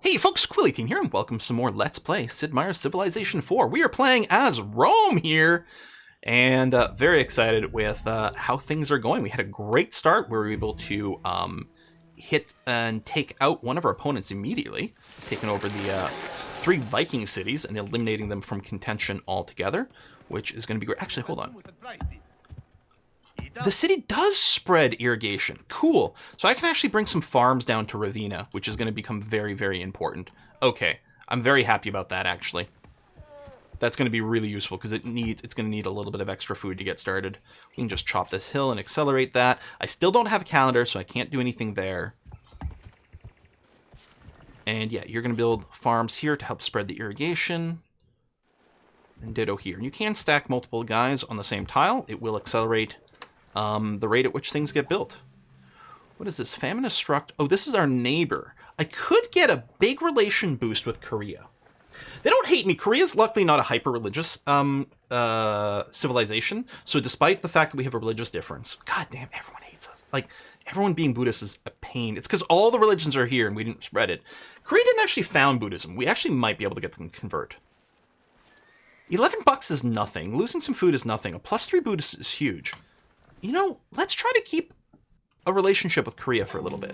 Hey folks, Quilly18 here, and welcome to some more Let's Play Sid Meier's Civilization 4. We are playing as Rome here, and very excited with how things are going. We had a great start. We were able to hit and take out one of our opponents immediately, taking over the 3 Viking cities and eliminating them from contention altogether, which is going to be great. Actually, hold on. The city does spread irrigation. Cool. So I can actually bring some farms down to Ravenna, which is going to become very, very important. Okay. I'm very happy about that, actually. That's going to be really useful because it's going to need a little bit of extra food to get started. We can just chop this hill and accelerate that. I still don't have a calendar, so I can't do anything there. And yeah, you're going to build farms here to help spread the irrigation. And ditto here. And you can stack multiple guys on the same tile. It will accelerate the rate at which things get built. What is this? Famine is struck. Oh, this is our neighbor. I could get a big relation boost with Korea. They don't hate me. Korea's luckily not a hyper-religious civilization. So despite the fact that we have a religious difference, god damn, everyone hates us. Like, everyone being Buddhist is a pain. It's because all the religions are here and we didn't spread it. Korea didn't actually found Buddhism. We actually might be able to get them to convert. $11 is nothing. Losing some food is nothing. A +3 Buddhist is huge. You know, let's try to keep a relationship with Korea for a little bit.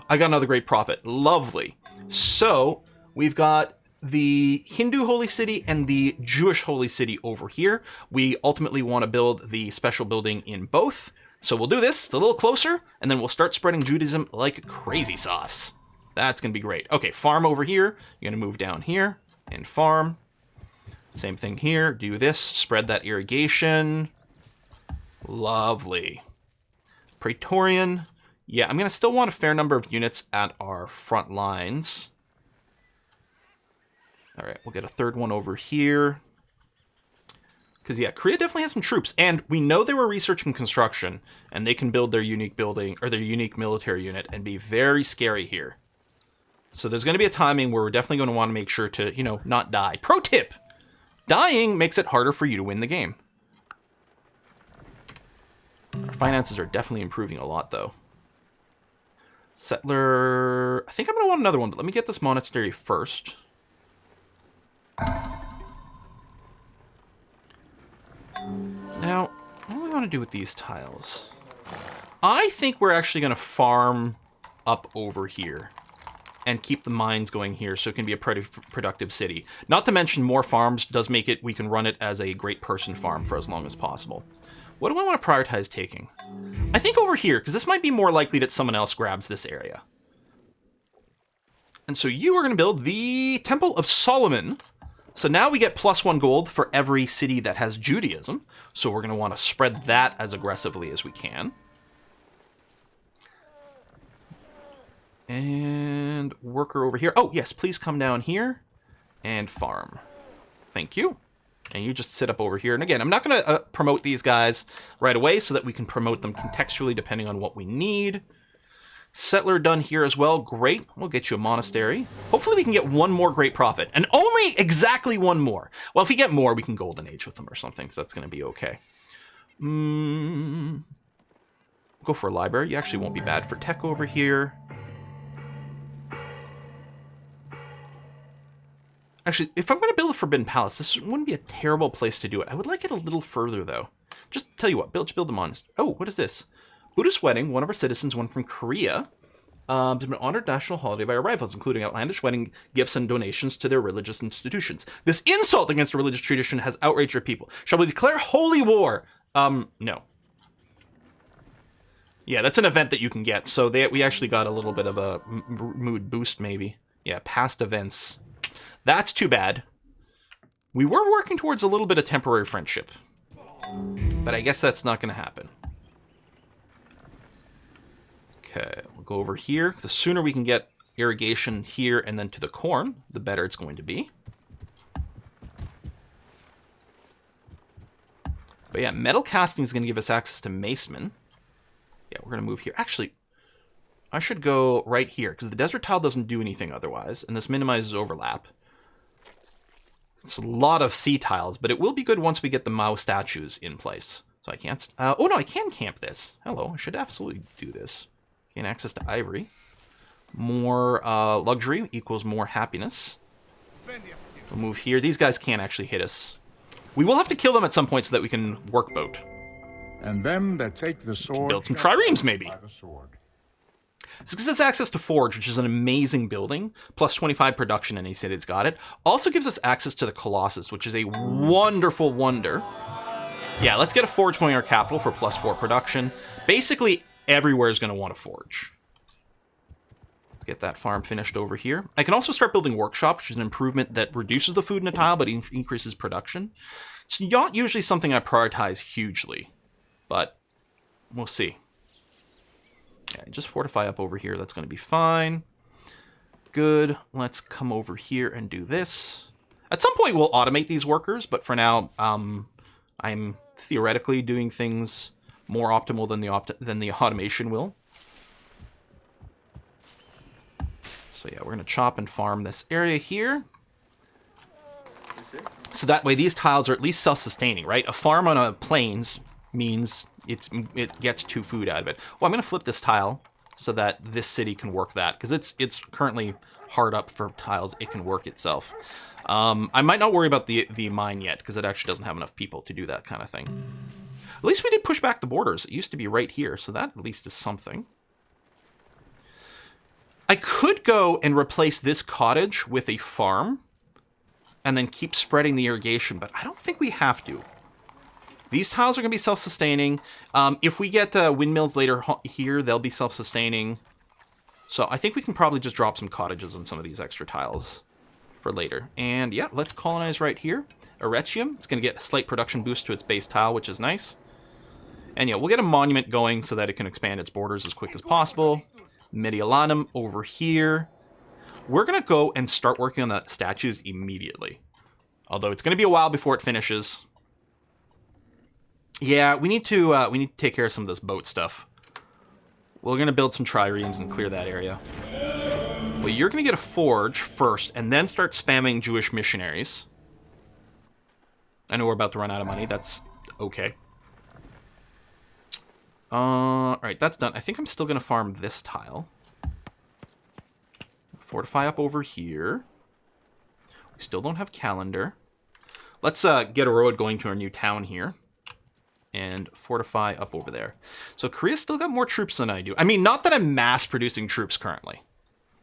I got another great prophet. Lovely. So, we've got the Hindu holy city and the Jewish holy city over here. We ultimately want to build the special building in both. So we'll do this a little closer, and then we'll start spreading Judaism like crazy sauce. That's going to be great. Okay, farm over here. You're going to move down here and farm. Same thing here. Do this. Spread that irrigation. Lovely. Praetorian. Yeah, I'm going to still want a fair number of units at our front lines. All right, we'll get a third one over here. Because, yeah, Korea definitely has some troops. And we know they were researching construction, and they can build their unique building, or their unique military unit, and be very scary here. So there's going to be a timing where we're definitely going to want to make sure to, you know, not die. Pro tip! Dying makes it harder for you to win the game. Our finances are definitely improving a lot, though. Settler... I think I'm going to want another one, but let me get this monastery first. Now, what do we want to do with these tiles? I think we're actually going to farm up over here and keep the mines going here so it can be a productive city. Not to mention more farms does make it, we can run it as a great person farm for as long as possible. What do I want to prioritize taking? I think over here, because this might be more likely that someone else grabs this area. And so you are going to build the Temple of Solomon. So now we get +1 gold for every city that has Judaism. So we're going to want to spread that as aggressively as we can. And worker over here. Oh, yes, please come down here and farm. Thank you. And you just sit up over here. And again, I'm not going to promote these guys right away so that we can promote them contextually depending on what we need. Settler done here as well. Great. We'll get you a monastery. Hopefully we can get one more great prophet. And only exactly one more. Well, if we get more, we can golden age with them or something. So that's going to be okay. Go for a library. You actually won't be bad for tech over here. Actually, if I'm going to build a Forbidden Palace, this wouldn't be a terrible place to do it. I would like it a little further, though. Just tell you what, build the monastery. Oh, what is this? Buddhist wedding. One of our citizens, one from Korea, has been honored national holiday by our rivals, including outlandish wedding gifts and donations to their religious institutions. This insult against a religious tradition has outraged our people. Shall we declare holy war? No. Yeah, that's an event that you can get. So we actually got a little bit of a mood boost, maybe. Yeah, past events. That's too bad. We were working towards a little bit of temporary friendship. But I guess that's not going to happen. Okay, we'll go over here. The sooner we can get irrigation here and then to the corn, the better it's going to be. But yeah, metal casting is going to give us access to macemen. Yeah, we're going to move here. Actually, I should go right here because the desert tile doesn't do anything otherwise, and this minimizes overlap. It's a lot of sea tiles, but it will be good once we get the Mao statues in place. So I can't... oh, no, I can camp this. Hello, I should absolutely do this. Gain access to ivory. More luxury equals more happiness. We'll move here. These guys can't actually hit us. We will have to kill them at some point so that we can work boat. And them that take the sword Build some triremes, maybe. by the sword. This gives us access to Forge, which is an amazing building. Plus 25 production, and he said it's got it. Also gives us access to the Colossus, which is a wonderful wonder. Yeah, let's get a Forge going in our capital for plus 4 production. Basically, everywhere is going to want a Forge. Let's get that farm finished over here. I can also start building Workshop, which is an improvement that reduces the food in a tile, but increases production. It's not usually something I prioritize hugely, but we'll see. Yeah, just fortify up over here. That's going to be fine. Good. Let's come over here and do this. At some point, we'll automate these workers, but for now, I'm theoretically doing things more optimal than the automation will. So yeah, we're going to chop and farm this area here. So that way, these tiles are at least self-sustaining, right? A farm on a plains means it gets 2 food out of it. Well, I'm going to flip this tile so that this city can work that, because it's currently hard up for tiles. It can work itself. I might not worry about the mine yet, because it actually doesn't have enough people to do that kind of thing. At least we did push back the borders. It used to be right here, so that at least is something. I could go and replace this cottage with a farm, and then keep spreading the irrigation, but I don't think we have to. These tiles are going to be self-sustaining. If we get windmills later here, they'll be self-sustaining. So I think we can probably just drop some cottages on some of these extra tiles for later. And yeah, let's colonize right here. Eretium. It's going to get a slight production boost to its base tile, which is nice. And yeah, we'll get a monument going so that it can expand its borders as quick as possible. Mediolanum over here. We're going to go and start working on the statues immediately. Although it's going to be a while before it finishes. Yeah, we need to take care of some of this boat stuff. We're going to build some triremes and clear that area. Well, you're going to get a forge first, and then start spamming Jewish missionaries. I know we're about to run out of money. That's okay. Alright, that's done. I think I'm still going to farm this tile. Fortify up over here. We still don't have calendar. Let's get a road going to our new town here. And fortify up over there. So Korea's still got more troops than I do. I mean, not that I'm mass producing troops currently.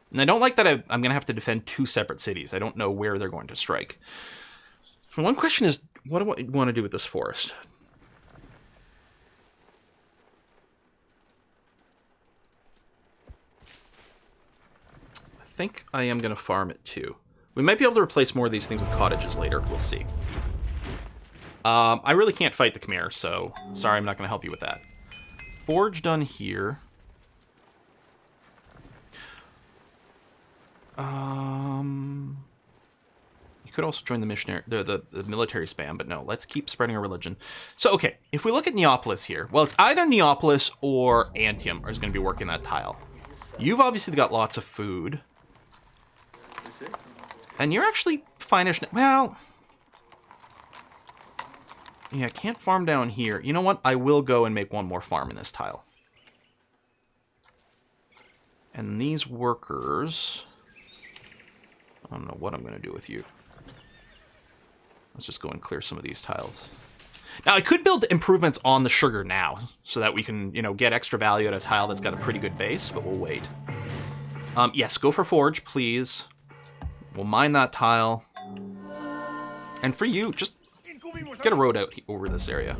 And I don't like that I'm going to have to defend 2 separate cities. I don't know where they're going to strike. So one question is, what do I want to do with this forest? I think I am going to farm it too. We might be able to replace more of these things with cottages later. We'll see. I really can't fight the Khmer, so sorry, I'm not going to help you with that. Forge done here. You could also join the missionary, the military spam, but no, let's keep spreading our religion. So, okay, if we look at Neapolis here, well, it's either Neapolis or Antium is going to be working that tile. You've obviously got lots of food. And you're actually fine-ish. Well, yeah, I can't farm down here. You know what? I will go and make one more farm in this tile. And these workers... I don't know what I'm going to do with you. Let's just go and clear some of these tiles. Now, I could build improvements on the sugar now, so that we can, you know, get extra value at a tile that's got a pretty good base, but we'll wait. Yes, go for Forge, please. We'll mine that tile. And for you, just get a road out over this area.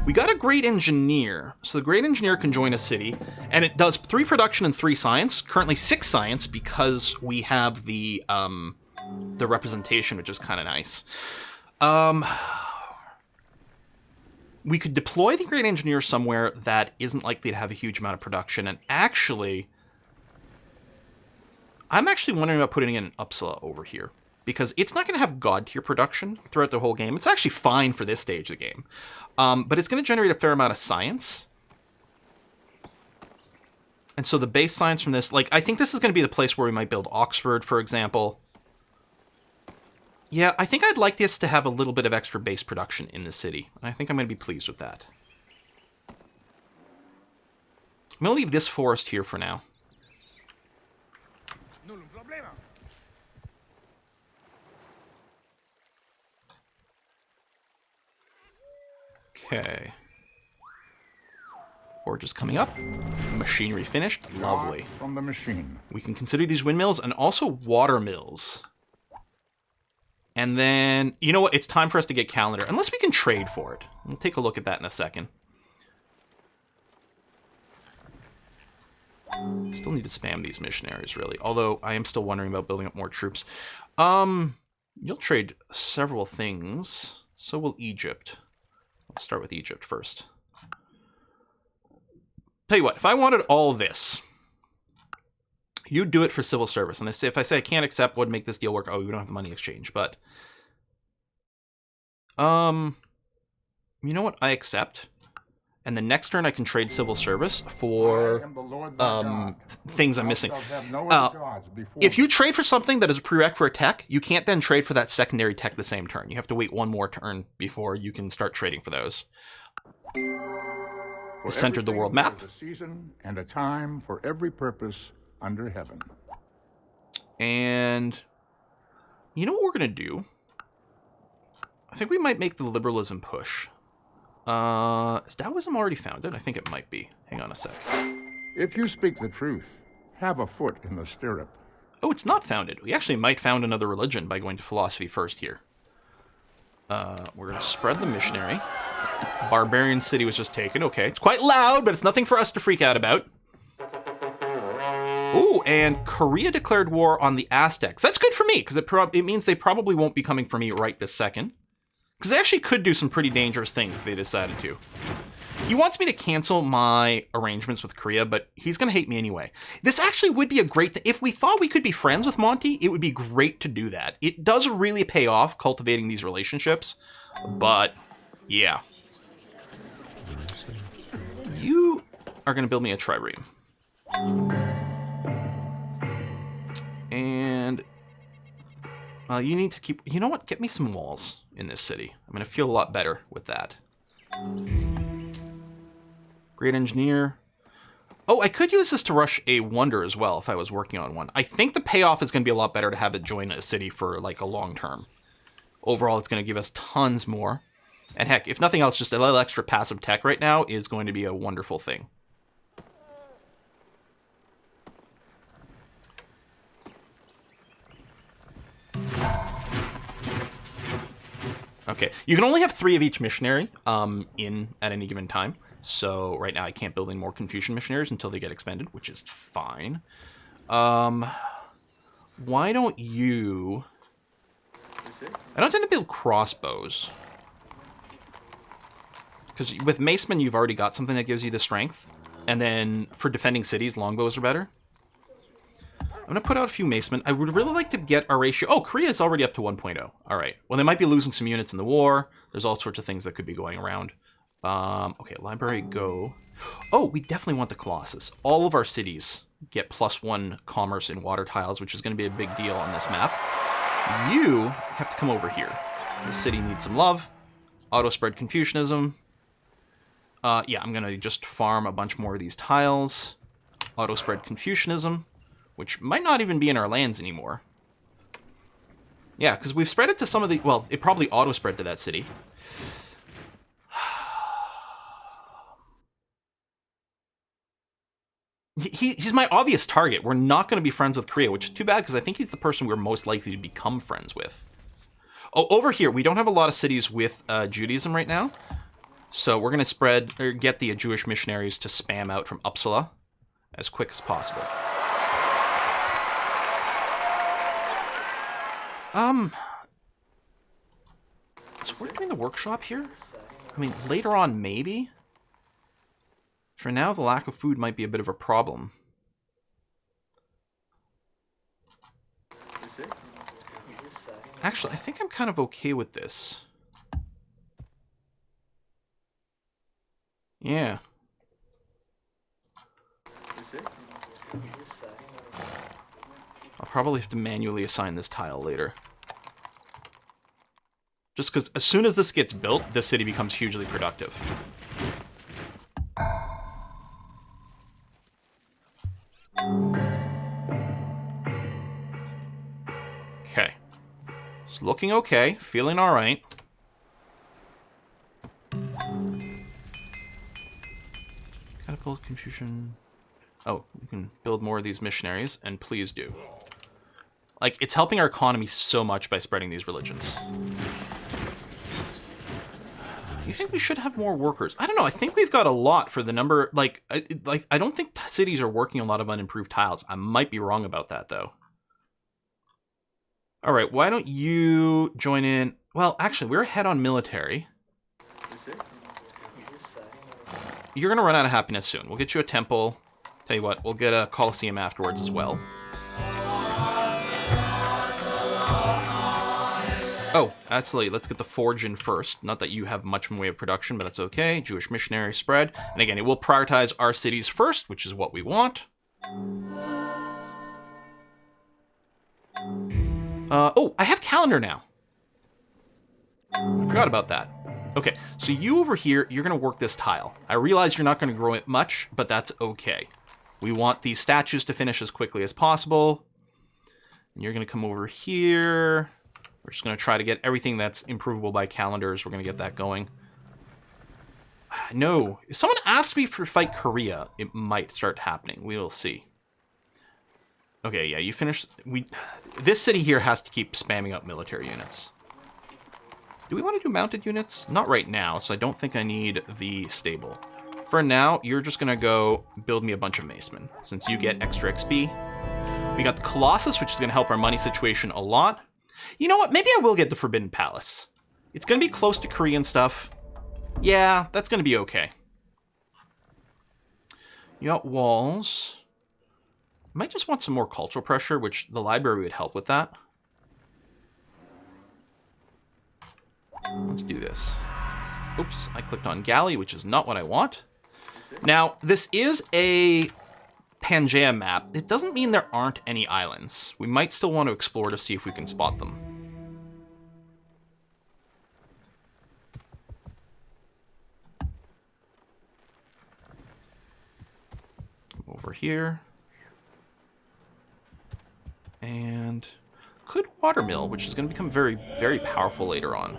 We got a Great Engineer. So the Great Engineer can join a city, and it does 3 production and 3 science. Currently 6 science because we have the representation, which is kind of nice. We could deploy the Great Engineer somewhere that isn't likely to have a huge amount of production, and actually... I'm actually wondering about putting in Uppsala over here, because it's not going to have god tier production throughout the whole game. It's actually fine for this stage of the game, but it's going to generate a fair amount of science. And so the base science from this, like, I think this is going to be the place where we might build Oxford, for example. Yeah, I think I'd like this to have a little bit of extra base production in the city. I think I'm going to be pleased with that. I'm going to leave this forest here for now. Okay. Forge is coming up. Machinery finished. Lovely. From the machine. We can consider these windmills and also water mills. And then, you know what? It's time for us to get calendar. Unless we can trade for it. We'll take a look at that in a second. Still need to spam these missionaries, really. Although, I am still wondering about building up more troops. You'll trade several things. So will Egypt. Let's start with Egypt first. Tell you what, if I wanted all this, you'd do it for civil service. And if I say I can't accept, would make this deal work? Oh, we don't have money exchange, but you know what? I accept. And the next turn I can trade civil service for things I'm missing. If you trade for something that is a prereq for a tech, you can't then trade for that secondary tech the same turn. You have to wait one more turn before you can start trading for those. Centered the world map. A season and a time for every purpose under heaven. And you know what we're going to do? I think we might make the liberalism push. Is Taoism already founded? I think it might be. Hang on a sec. If you speak the truth, have a foot in the stirrup. Oh, it's not founded. We actually might found another religion by going to philosophy first here. We're going to spread the missionary. Barbarian city was just taken. Okay, it's quite loud, but it's nothing for us to freak out about. Ooh, and Korea declared war on the Aztecs. That's good for me, because it means they probably won't be coming for me right this second. Because they actually could do some pretty dangerous things if they decided to. He wants me to cancel my arrangements with Korea, but he's going to hate me anyway. This actually would be a great thing. If we thought we could be friends with Monty, it would be great to do that. It does really pay off cultivating these relationships, but yeah. You are going to build me a trireme. And you need to keep... You know what? Get me some walls in this city. I'm going to feel a lot better with that. Great engineer. Oh, I could use this to rush a wonder as well if I was working on one. I think the payoff is going to be a lot better to have it join a city for like a long term. Overall, it's going to give us tons more. And heck, if nothing else, just a little extra passive tech right now is going to be a wonderful thing. Okay, you can only have 3 of each missionary in at any given time. So right now I can't build any more Confucian missionaries until they get expended, which is fine. Why don't you... I don't tend to build crossbows. Because with Macemen, you've already got something that gives you the strength. And then for defending cities, longbows are better. I'm going to put out a few Macemen. I would really like to get our ratio... Oh, Korea is already up to 1.0. All right. Well, they might be losing some units in the war. There's all sorts of things that could be going around. Okay, library, go. Oh, we definitely want the Colossus. All of our cities get +1 commerce in water tiles, which is going to be a big deal on this map. You have to come over here. This city needs some love. Auto-spread Confucianism. Yeah, I'm going to just farm a bunch more of these tiles. Auto-spread Confucianism, which might not even be in our lands anymore. Yeah, because we've spread it to some of the... Well, it probably auto-spread to that city. He's my obvious target. We're not going to be friends with Korea, which is too bad because I think he's the person we're most likely to become friends with. Oh, over here, we don't have a lot of cities with Judaism right now. So we're going to spread, or get the Jewish missionaries to spam out from Uppsala as quick as possible. So we're doing the workshop here? I mean, later on, maybe? For now, the lack of food might be a bit of a problem. Actually, I think I'm kind of okay with this. Yeah. I'll probably have to manually assign this tile later. Just because as soon as this gets built, this city becomes hugely productive. Okay. It's looking okay. Feeling all right. Catapult, Confucian. Oh, you can build more of these missionaries, and please do. Like, it's helping our economy so much by spreading these religions. You think we should have more workers? I don't know. I think we've got a lot for the number. Like I don't think cities are working a lot of unimproved tiles. I might be wrong about that, though. All right, why don't you join in? Well, actually, we're ahead on military. You're going to run out of happiness soon. We'll get you a temple. Tell you what, we'll get a Colosseum afterwards as well. Oh, actually, let's get the forge in first. Not that you have much in the way of production, but that's okay. Jewish missionary spread. And again, it will prioritize our cities first, which is what we want. Oh, I have calendar now. I forgot about that. Okay, so you over here, you're going to work this tile. I realize you're not going to grow it much, but that's okay. We want these statues to finish as quickly as possible. And you're going to come over here. We're just going to try to get everything that's improvable by calendars. We're going to get that going. No. If someone asked me for fight Korea, it might start happening. We will see. Okay, yeah, you finished. This city here has to keep spamming up military units. Do we want to do mounted units? Not right now, so I don't think I need the stable. For now, you're just going to go build me a bunch of macemen, since you get extra XP. We got the Colossus, which is going to help our money situation a lot. You know what? Maybe I will get the Forbidden Palace. It's going to be close to Korean stuff. Yeah, that's going to be okay. You got walls. Might just want some more cultural pressure, which the library would help with that. Let's do this. Oops, I clicked on galley, which is not what I want. Now, this is a Pangea map. It doesn't mean there aren't any islands. We might still want to explore to see if we can spot them. Over here. And could watermill, which is going to become very, very powerful later on.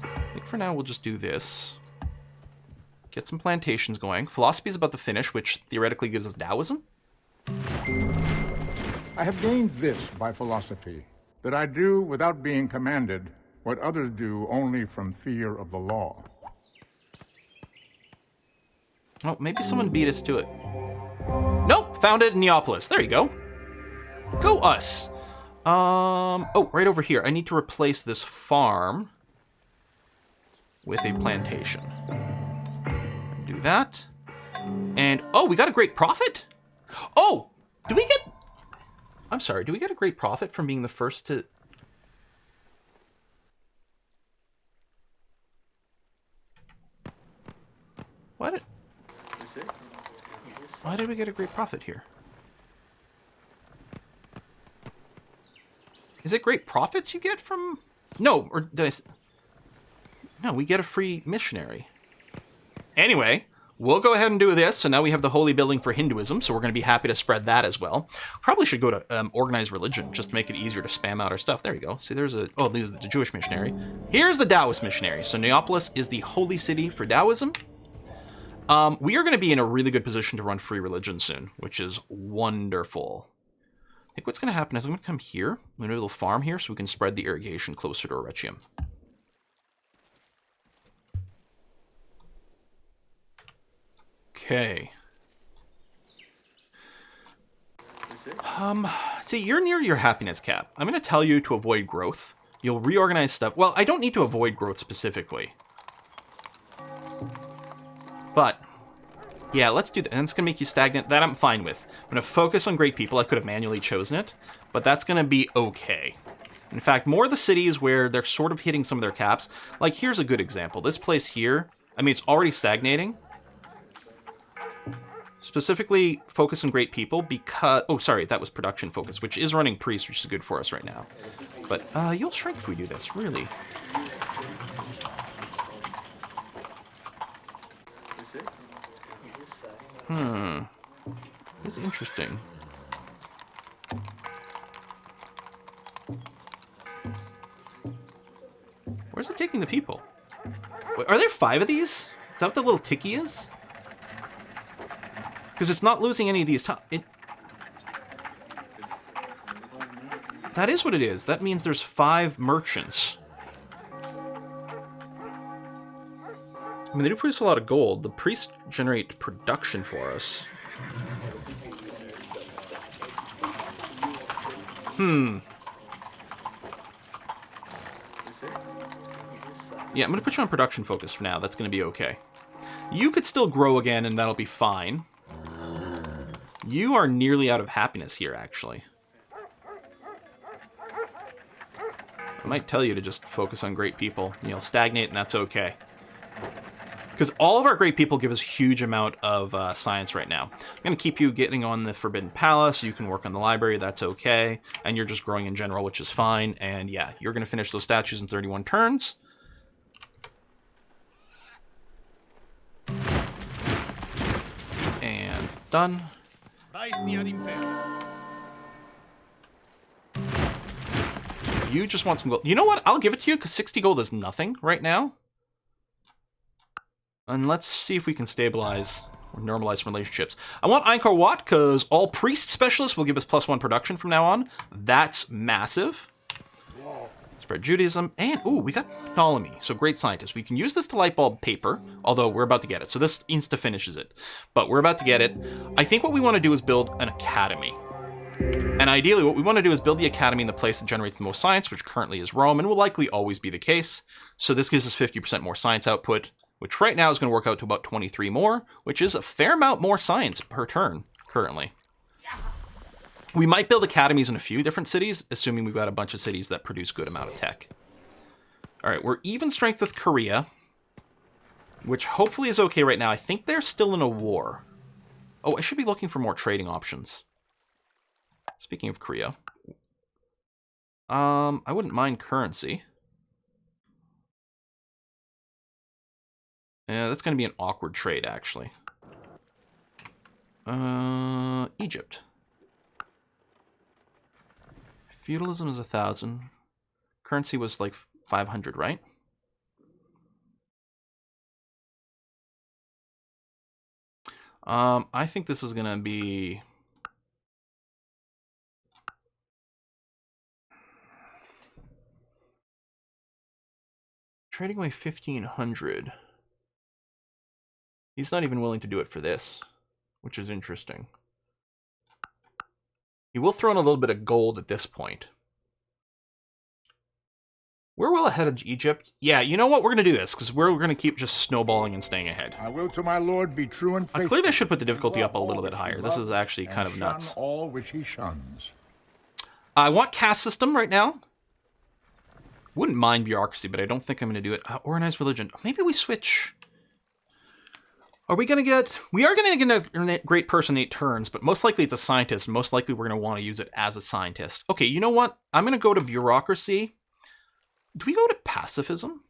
I think for now we'll just do this. Get some plantations going. Philosophy is about to finish, which theoretically gives us Taoism. I have gained this by philosophy, that I do without being commanded what others do only from fear of the law. Oh, maybe someone beat us to it. Nope, found it in Neapolis. There you go. Go us. Oh, right over here. I need to replace this farm with a plantation. Do that. And, oh, we got a great profit? Oh, do we get... I'm sorry, do we get a great profit from being the first to... Why did we get a great profit here? Is it great profits you get from... No, or did I... No, we get a free missionary. Anyway, we'll go ahead and do this. So now we have the holy building for Hinduism, so we're going to be happy to spread that as well. Probably should go to organized religion, just to make it easier to spam out our stuff. There you go. See, there's a... Oh, there's the Jewish missionary. Here's the Taoist missionary. So Neapolis is the holy city for Taoism. We are going to be in a really good position to run free religion soon, which is wonderful. I think what's going to happen is I'm going to come here. I'm going to do a little farm here so we can spread the irrigation closer to Orechium. Okay. See, you're near your happiness cap. I'm going to tell you to avoid growth. You'll reorganize stuff. Well, I don't need to avoid growth specifically. But, yeah, let's do that. And it's going to make you stagnant. That I'm fine with. I'm going to focus on great people. I could have manually chosen it, but that's going to be okay. In fact, more of the cities where they're sort of hitting some of their caps. Like, here's a good example. This place here, I mean, it's already stagnating. Specifically, focus on great people because... Oh, sorry, that was production focus, which is running priest, which is good for us right now. But, you'll shrink if we do this, really. This is interesting. Where's it taking the people? Wait, are there 5 of these? Is that what the little ticky is? Because it's not losing any of these That is what it is. That means there's 5 merchants. I mean, they do produce a lot of gold. The priests generate production for us. Yeah, I'm going to put you on production focus for now. That's going to be okay. You could still grow again, and that'll be fine. You are nearly out of happiness here, actually. I might tell you to just focus on great people. You know, stagnate, and that's okay. Because all of our great people give us a huge amount of science right now. I'm going to keep you getting on the Forbidden Palace. You can work on the library. That's okay. And you're just growing in general, which is fine. And yeah, you're going to finish those statues in 31 turns. And done. You just want some gold. You know what? I'll give it to you because 60 gold is nothing right now. And let's see if we can stabilize or normalize some relationships. I want Einkar Wat because all priest specialists will give us +1 production from now on. That's massive. Spread Judaism. And, ooh, we got Ptolemy. So great scientist. We can use this to light bulb paper, although we're about to get it. So this insta-finishes it. But we're about to get it. I think what we want to do is build an academy. And ideally, what we want to do is build the academy in the place that generates the most science, which currently is Rome, and will likely always be the case. So this gives us 50% more science output, which right now is going to work out to about 23 more, which is a fair amount more science per turn, currently. We might build academies in a few different cities, assuming we've got a bunch of cities that produce good amount of tech. All right, we're even strength with Korea, which hopefully is okay right now. I think they're still in a war. Oh, I should be looking for more trading options. Speaking of Korea, I wouldn't mind currency. Yeah, that's going to be an awkward trade, actually. Egypt. Feudalism is 1,000. Currency was like 500, right? I think this is going to be... Trading away 1,500. He's not even willing to do it for this, which is interesting. He will throw in a little bit of gold at this point. We're well ahead of Egypt. Yeah, you know what? We're going to do this, because we're going to keep just snowballing and staying ahead. I will to my lord be true and faithful. Clearly I should put the difficulty up a little bit higher. This is actually kind of nuts. All which he shuns. I want caste system right now. Wouldn't mind bureaucracy, but I don't think I'm going to do it. Organized religion. Maybe we switch... Are we going to get... We are going to get a great person 8 turns, but most likely it's a scientist. Most likely we're going to want to use it as a scientist. Okay, you know what? I'm going to go to bureaucracy. Do we go to pacifism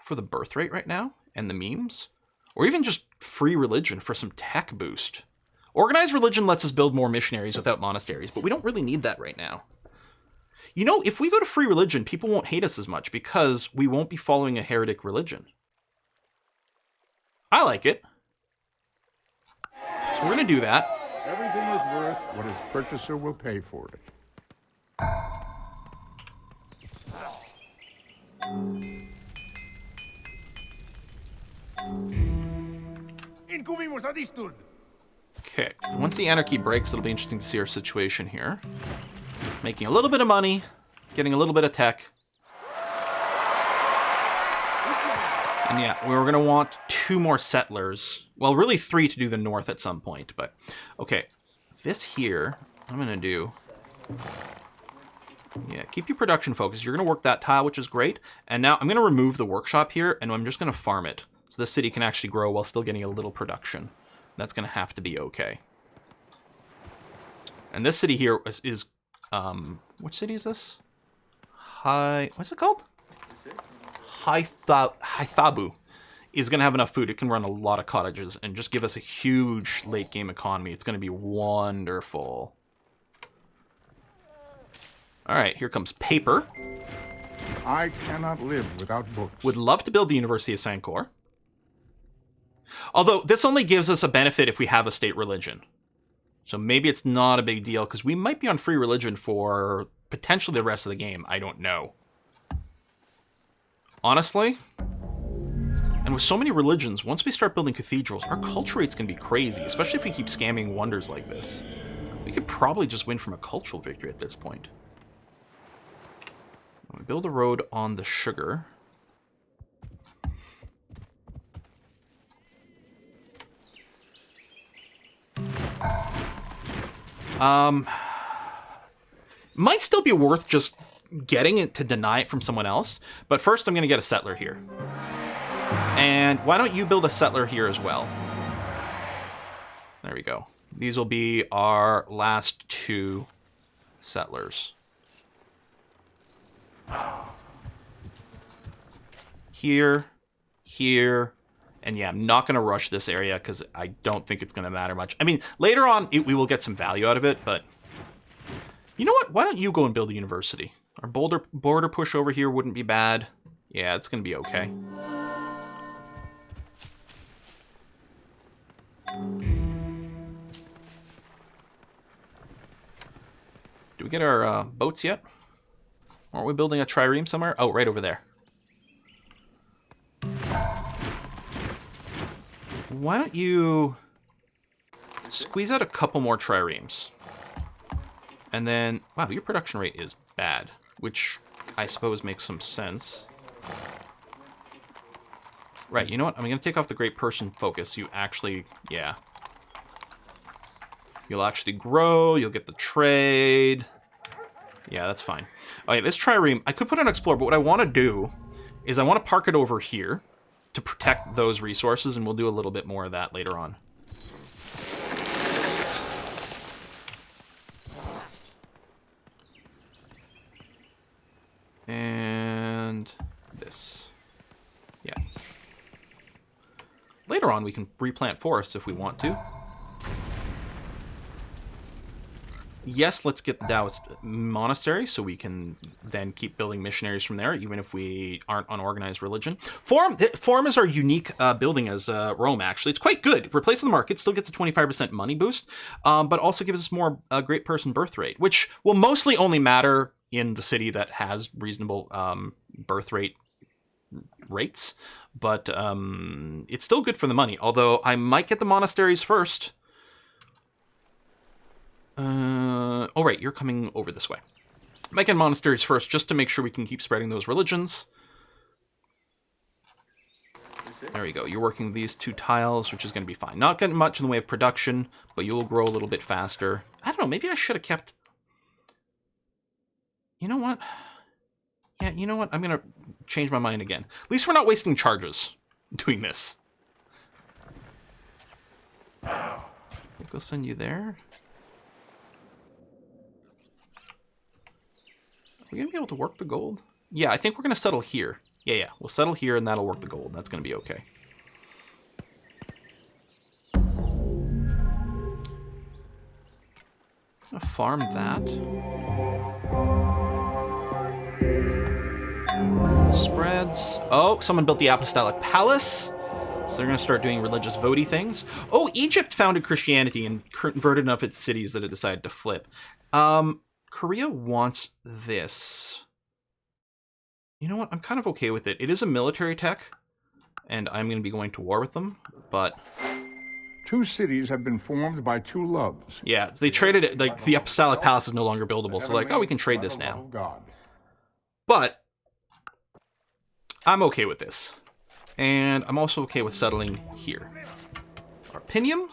for the birth rate right now? And the memes? Or even just free religion for some tech boost? Organized religion lets us build more missionaries without monasteries, but we don't really need that right now. You know, if we go to free religion, people won't hate us as much because we won't be following a heretic religion. I like it. So we're going to do that. Everything is worth what his purchaser will pay for it. Okay, once the anarchy breaks, it'll be interesting to see our situation here. Making a little bit of money, getting a little bit of tech. And yeah, we're going to want 2 more settlers. Well, really 3 to do the north at some point, but... Okay, this here, I'm going to do... Yeah, keep your production focused. You're going to work that tile, which is great. And now I'm going to remove the workshop here, and I'm just going to farm it. So this city can actually grow while still getting a little production. That's going to have to be okay. And this city here is which city is this? What's it called? Haithabu is going to have enough food. It can run a lot of cottages and just give us a huge late game economy. It's going to be wonderful. All right, here comes paper. I cannot live without books. Would love to build the University of Sankor. Although, this only gives us a benefit if we have a state religion. So maybe it's not a big deal, because we might be on free religion for potentially the rest of the game. I don't know. Honestly, and with so many religions, once we start building cathedrals, our culture rate's going to be crazy, especially if we keep scamming wonders like this. We could probably just win from a cultural victory at this point. I'm going to build a road on the sugar. Might still be worth just getting it to deny it from someone else, but first I'm going to get a settler here. And why don't you build a settler here as well? There we go. These will be our last 2 settlers. Here, here, and yeah, I'm not going to rush this area because I don't think it's going to matter much. I mean, later on, we will get some value out of it, but... You know what? Why don't you go and build a university? Our border push over here wouldn't be bad. Yeah, it's going to be okay. Do we get our boats yet? Aren't we building a trireme somewhere? Oh, right over there. Why don't you squeeze out a couple more triremes? And then, wow, your production rate is bad, which I suppose makes some sense. Right, you know what? I'm going to take off the great person focus. You actually, yeah. You'll actually grow, you'll get the trade. Yeah, that's fine. Okay, this trireme, I could put on Explore, but what I want to do is I want to park it over here to protect those resources, and we'll do a little bit more of that later on. And this. Yeah. Later on, we can replant forests if we want to. Yes, let's get the Taoist monastery so we can then keep building missionaries from there, even if we aren't unorganized religion. Forum is our unique building as Rome, actually. It's quite good. Replace the market, still gets a 25% money boost, but also gives us more great person birth rate, which will mostly only matter in the city that has reasonable birth rate rates. But it's still good for the money, although I might get the monasteries first. Oh, right, you're coming over this way. Might get monasteries first, just to make sure we can keep spreading those religions. There we go. You're working these 2 tiles, which is going to be fine. Not getting much in the way of production, but you will grow a little bit faster. I don't know, maybe I should have kept... You know what? Yeah, you know what? I'm going to change my mind again. At least we're not wasting charges doing this. I think I'll send you there. Are we going to be able to work the gold? Yeah, I think we're going to settle here. Yeah, we'll settle here and that'll work the gold. That's going to be okay. I'm going to farm that. Spreads. Oh, someone built the Apostolic Palace. So they're going to start doing religious votey things. Oh, Egypt founded Christianity and converted enough its cities that it decided to flip. Korea wants this. You know what? I'm kind of okay with it. It is a military tech, and I'm going to be going to war with them, but... 2 cities have been formed by 2 loves. Yeah, they traded it. Like, the Apostolic Palace is no longer buildable, so like, oh, we can trade this now. But I'm okay with this. And I'm also okay with settling here. Arpinium.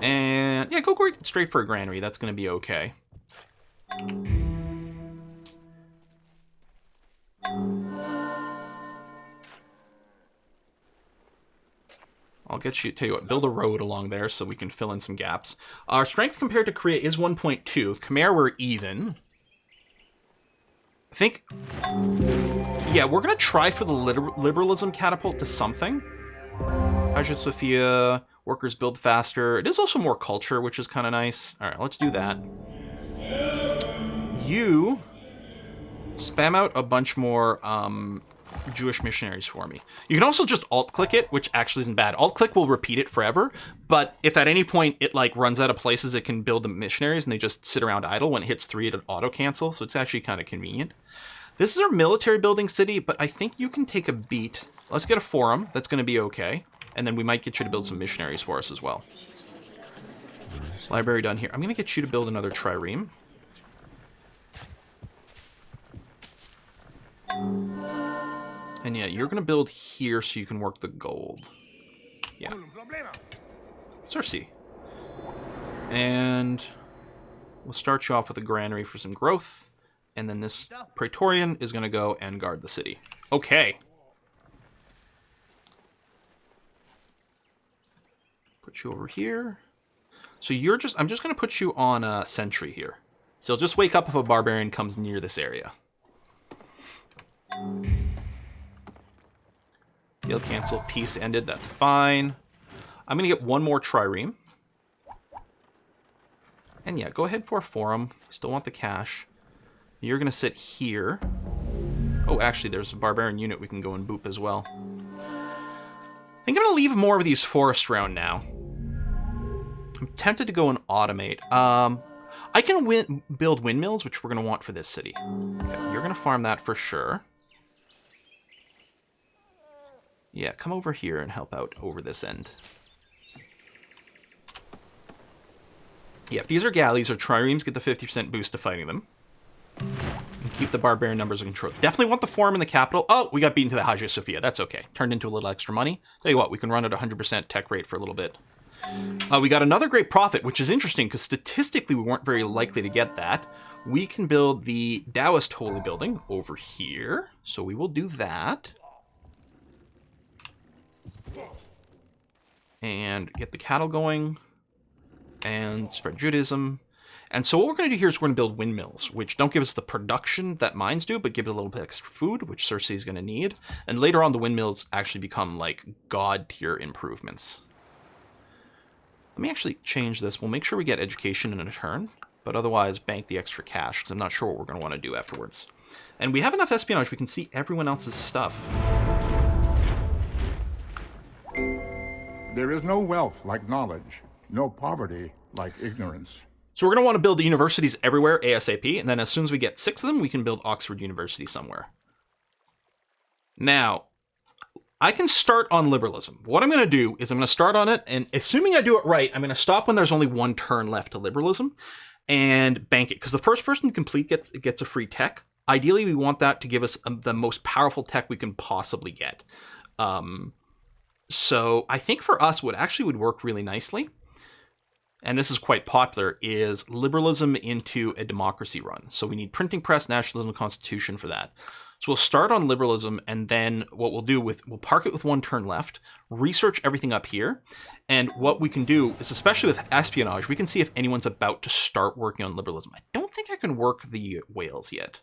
And yeah, go straight for a granary. That's going to be okay. I'll get you, tell you what, build a road along there so we can fill in some gaps. Our strength compared to Korea is 1.2. Khmer, we're even. I think, yeah, we're going to try for the liberalism catapult to something. Hagia Sophia, workers build faster. It is also more culture, which is kind of nice. All right, let's do that. You Spam out a bunch more Jewish missionaries for me. You can also just alt-click it, which actually isn't bad. Alt-click will repeat it forever, but if at any point it like runs out of places it can build the missionaries and they just sit around idle, when it hits 3 it'll auto-cancel, so it's actually kind of convenient. This is our military building city, but I think you can take a beat. Let's get a forum. That's going to be okay. And then we might get you to build some missionaries for us as well. Library done here. I'm going to get you to build another trireme. And yeah, you're going to build here so you can work the gold. Yeah. Cersei. And we'll start you off with a granary for some growth. And then this Praetorian is going to go and guard the city. Okay. Put you over here. So you're just... I'm just going to put you on a sentry here. So you'll just wake up if a barbarian comes near this area. Deal cancel. Peace ended. That's fine. I'm going to get one more trireme. And yeah, go ahead for a forum. Still want the cash. You're going to sit here. Oh, actually, there's a barbarian unit we can go and boop as well. I think I'm going to leave more of these forests around now. I'm tempted to go and automate. I can build windmills, which we're going to want for this city. Okay, you're going to farm that for sure. Yeah, come over here and help out over this end. Yeah, if these are galleys or triremes, get the 50% boost to fighting them. And keep the barbarian numbers in control. Definitely want the forum in the capital. Oh, we got beaten to the Hagia Sophia. That's okay. Turned into a little extra money. Tell you what, we can run at 100% tech rate for a little bit. We got another great profit, which is interesting because statistically we weren't very likely to get that. We can build the Taoist Holy Building over here. So we will do that. And get the cattle going. And spread Judaism. And so what we're going to do here is we're going to build windmills, which don't give us the production that mines do, but give it a little bit extra food, which Cersei is going to need. And later on, the windmills actually become like god-tier improvements. Let me actually change this. We'll make sure we get education in a turn, but otherwise bank the extra cash, because I'm not sure what we're going to want to do afterwards. And we have enough espionage, we can see everyone else's stuff. There is no wealth like knowledge, no poverty like ignorance. So we're going to want to build the universities everywhere ASAP, and then as soon as we get 6 of them, we can build Oxford University somewhere. Now, I can start on liberalism. What I'm going to do is I'm going to start on it, and assuming I do it right, I'm going to stop when there's only 1 turn left to liberalism, and bank it, because the first person to complete gets a free tech. Ideally, we want that to give us the most powerful tech we can possibly get. So I think for us, what actually would work really nicely, and this is quite popular, is liberalism into a democracy run. So we need printing press, nationalism, constitution for that. So we'll start on liberalism, and then what we'll do we'll park it with 1 turn left, research everything up here, and what we can do is, especially with espionage, we can see if anyone's about to start working on liberalism. I don't think I can work the whales yet.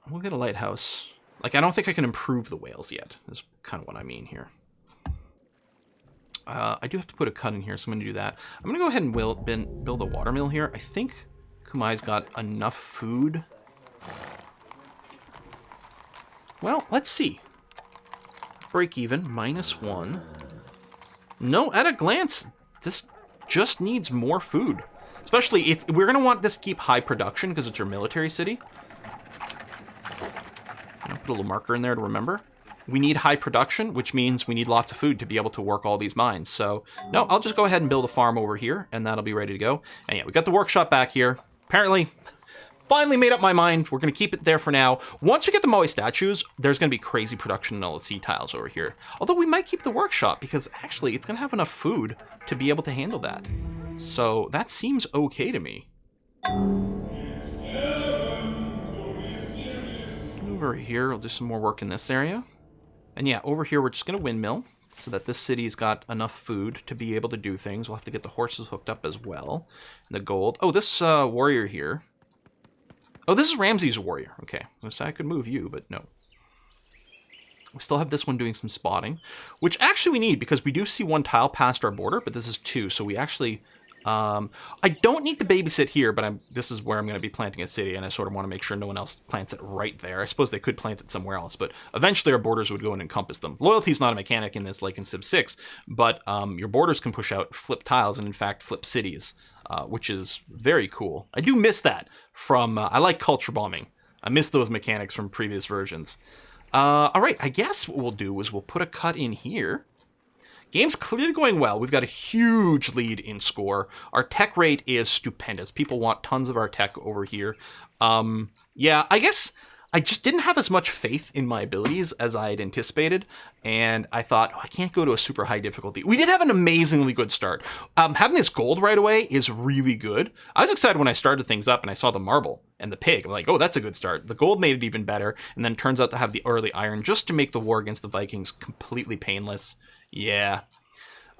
We'll get a lighthouse. Like, I don't think I can improve the whales yet, is kind of what I mean here. I do have to put a cut in here, so I'm going to do that. I'm going to go ahead and build a watermill here. I think Kumai's got enough food. Well, let's see. Break even, -1. No, at a glance, this just needs more food. Especially, we're going to want this to keep high production because it's our military city. Put a little marker in there to remember. We need high production, which means we need lots of food to be able to work all these mines. So, no, I'll just go ahead and build a farm over here, and that'll be ready to go. And yeah, we got the workshop back here. Apparently, finally made up my mind. We're going to keep it there for now. Once we get the Moai statues, there's going to be crazy production in all the sea tiles over here. Although we might keep the workshop, because actually it's going to have enough food to be able to handle that. So that seems okay to me. Over here, we'll do some more work in this area. And yeah, over here, we're just going to windmill so that this city's got enough food to be able to do things. We'll have to get the horses hooked up as well. And the gold. Oh, this warrior here. Oh, this is Ramsey's warrior. Okay, I was going to say I could move you, but no. We still have this one doing some spotting, which actually we need because we do see 1 tile past our border, but this is 2. So we actually I don't need to babysit here, but this is where I'm going to be planting a city, and I sort of want to make sure no one else plants it right there. I suppose they could plant it somewhere else, but eventually our borders would go and encompass them. Loyalty is not a mechanic in this like in Civ 6, but your borders can push out, flip tiles, and in fact flip cities, which is very cool. I do miss that from... I like culture bombing. I miss those mechanics from previous versions. All right, I guess what we'll do is we'll put a cut in here. Game's clearly going well. We've got a huge lead in score. Our tech rate is stupendous. People want tons of our tech over here. Yeah, I guess I just didn't have as much faith in my abilities as I had anticipated. And I thought, oh, I can't go to a super high difficulty. We did have an amazingly good start. Having this gold right away is really good. I was excited when I started things up and I saw the marble and the pig. I'm like, oh, that's a good start. The gold made it even better. And then turns out to have the early iron just to make the war against the Vikings completely painless. Yeah.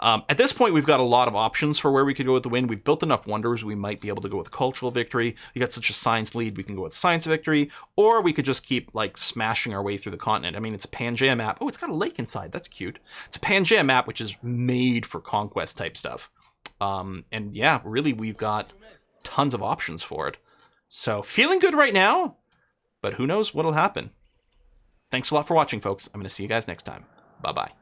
At this point, we've got a lot of options for where we could go with the win. We've built enough wonders. We might be able to go with cultural victory. We got such a science lead. We can go with science victory, or we could just keep like smashing our way through the continent. I mean, it's a Pangea map. Oh, it's got a lake inside. That's cute. It's a Pangea map, which is made for conquest type stuff. And yeah, really, we've got tons of options for it. So feeling good right now, but who knows what'll happen. Thanks a lot for watching, folks. I'm going to see you guys next time. Bye-bye.